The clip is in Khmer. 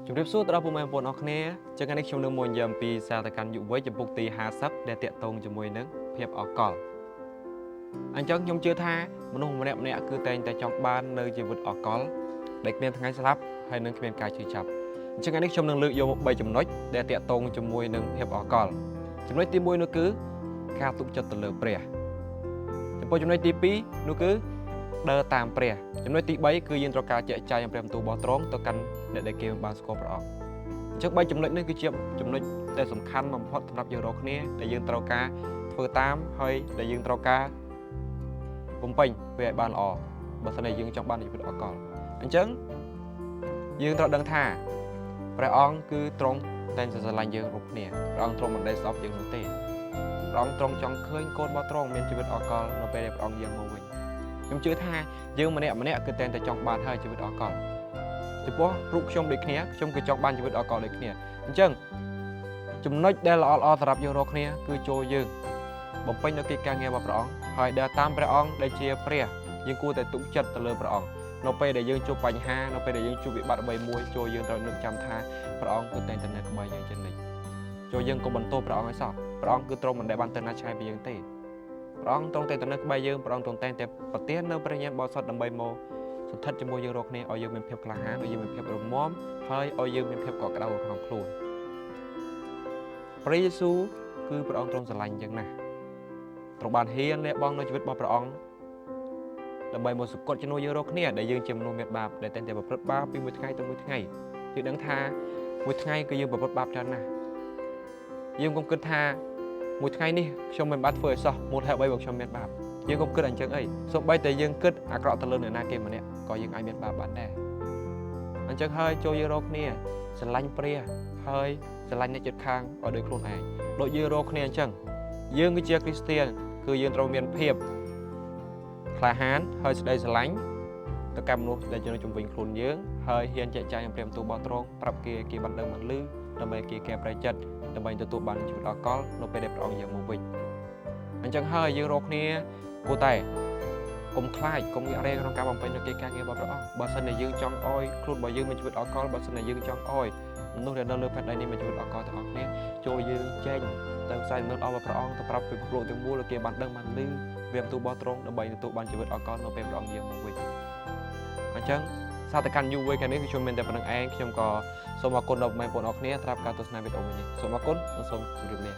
ជំរាបសួរទៅដល់ពុកម៉ែបងប្អូនអរគ្នាចឹងថ្ងៃនេះខ្ញុំនឹងមកនិយាយអំពីសារតកម្មយុវវ័យចំពុកទី50ដែលតាក់ទងជាមួយនឹងភាពអកលអញ្ចឹងខ្ញុំជឿថាមនុស្សម្នាក់គឺតែងតែចង់បាននៅជីវិតអកលដែលគ្មានថ្ងៃស្លាប់ហើយនឹងគ្មានការឈឺចាប់អញ្ចឹងថ្ងៃនេះខ្ញុំនឹងលើកយកមក3ចំណុចដែលតាក់ទងជាមួយនឹងភាពអកលចំណុចទី1នោះគឺការទុកចិត្តទៅលើព្រះចំពោះចំណុចទី2នោះគឺដើរតាមព្រះចំណុចទី3គឺយើងត្រូវការចែកចាយអំព្រះបន្ទូលរបស់ទ្រង់ទៅកាន់អ្នកដែលគេបានស្គាល់ព្រះអង្គអញ្ចឹង3ចំណុចនេះគឺជាចំណុចដែលសំខាន់បំផុតសម្រាប់យើងរាល់គ្នាដែលយើងត្រូវការធ្វើតាមហើយដែលយើងត្រូវការបំពេញវាឲ្យបានល្អបើមិនតែយើងចង់បានជីវិតអកលអញ្ចឹងយើងត្រូវដឹងថាព្រះអង្គគឺទ្រង់តែងតែស្រឡាញ់យើងគ្រប់គ្នាព្រះអង្គទ្រង់មិនដែលស្អប់យើងនោះទេព្រះអង្គទ្រង់ចង់ឃើញកូនរបស់ទ្រង់មានជីវិតអកលនៅពេលដែលព្រះអង្គយាងមកវិញខ្ញុំជឿថាយើងម្នាក់គឺតែងតែចង់បានហើយជីវិតអកលចំពោះរូបខ្ញុំដូចគ្នាខ្ញុំក៏ចង់បានជីវិតអកលដូចគ្នាអញ្ចឹងចំណុចដែលល្អសម្រាប់យើងរាល់គ្នាគឺចូលយើងបំពេញនៅកិច្ចការងាររបស់ព្រះអង្គហើយដើរតាមព្រះអង្គដែលជាព្រះយើងគួរតែទុកចិត្តទៅលើព្រះអង្គនៅពេលដែលយើងជួបបញ្ហានៅពេលដែលយើងជួបវិបត្តិអ្វីមួយចូលយើងត្រូវនឹកចាំថាព្រះអង្គគឺតែងតែនៅក្បែរយើងជានិច្ចចូលយើងកុំបន្ទោសព្រះអង្គឲ្យសោះព្រះអង្គគឺទ្រង់មិនដែលបានទៅណាឆ្ងាយពីយើងទេព្រះអង្គទ្រង់តែងតែនៅក្បែរយើងព្រះអង្គទ្រង់តែងតែប្រទាននៅព្រះញាណបរិសុទ្ធដើម្បីមកសន្ធិដ្ឋជាមួយយើងរាល់គ្នាឲ្យយើងមានភាពក្លាហានឲ្យយើងមានភាពរឹងមាំហើយឲ្យយើងមានភាពកក់ក្ដៅក្នុងខ្លួនព្រះយេស៊ូវគឺព្រះអង្គទ្រង់ស្រឡាញ់យើងណាស់ទ្រង់បានហ៊ានលះបង់នៅជីវិតរបស់ព្រះអង្គដើម្បីមកសង្កត់ជំនួយយើងរាល់គ្នាដែលយើងជាមនុស្សមានបាបដែលតែងតែប្រព្រឹត្តបាបពីមួយថ្ងៃទៅមួយថ្ងៃយើងដឹងថាមួយថ្ងៃគឺយើងប្រព្រឹត្តបាបច្រើនណាស់យើងកុំគិតថាមួយថ្ងៃនេះខ្ញុំមិនបាត់ធ្វើឲ្យសោះមូលហេតុអ្វីបើខ្ញុំមានបាបយើងកុំគិតអញ្ចឹងអីសូម្បីតែយើងគិតអាក្រក់ទៅលើអ្នកណាគេម្នាក់ក៏យើងអាចមានបាបបានដែរអញ្ចឹងហើយចូលយើងរកគ្នាស្រឡាញ់ព្រះហើយស្រឡាញ់អ្នកជិតខាងឲ្យដូចខ្លួនឯងដូចយើងរកគ្នាអញ្ចឹងយើងគឺជាគ្រីស្ទានគឺយើងត្រូវមានភាពក្លាហានហើយស្ដីស្រឡាញ់ទៅកាន់មនុស្សដែលនៅជុំវិញខ្លួនយើងហើយហ៊ានចែកចាយអំព្រះបន្ទូលរបស់ទ្រង់ប្រាប់គេបានដឹងបានឮដើម្បីគេកែប្រែចិត្តដើម្បីទទួលបានជីវិតអកលនៅពេលដែលព្រះអង្គយាងមកវិញអញ្ចឹងហើយយើងរកគ្នាគួរតែកុំខ្លាចកុំងាករេក្នុងការបំពេញនូវកិច្ចការងាររបស់ព្រះអង្គបើសិនជាយើងចង់ឲ្យខ្លួនរបស់យើងមានជីវិតអកលបើសិនជាយើងចង់ឲ្យមនុស្សដែលនៅលើផែនដីនេះមានជីវិតអកលទាំងអស់គ្នាចូលយើងចេញទៅផ្សាយនូវរបស់ព្រះអង្គទៅប្រាប់ពិភពលោកទាំងមូលឲ្យគេបានដឹងបានឮវាបន្ទូលរបស់ទ្រង់ដើម្បីទទួលបានជីវិតអកលនៅពេលព្រះអង្គយាងមកវិញអញ្ចឹងសារតកម្មយុវវ័យខាងនេះខ្ញុំមានតែប៉ុណ្្នឹងឯងខ្ញុំក៏សូមអរគុណដល់បងប្អូនអរគ្នាសម្រាប់ការទស្សនាវីដេអូនេះសូមអរគុណនិងសូមជម្រាបលា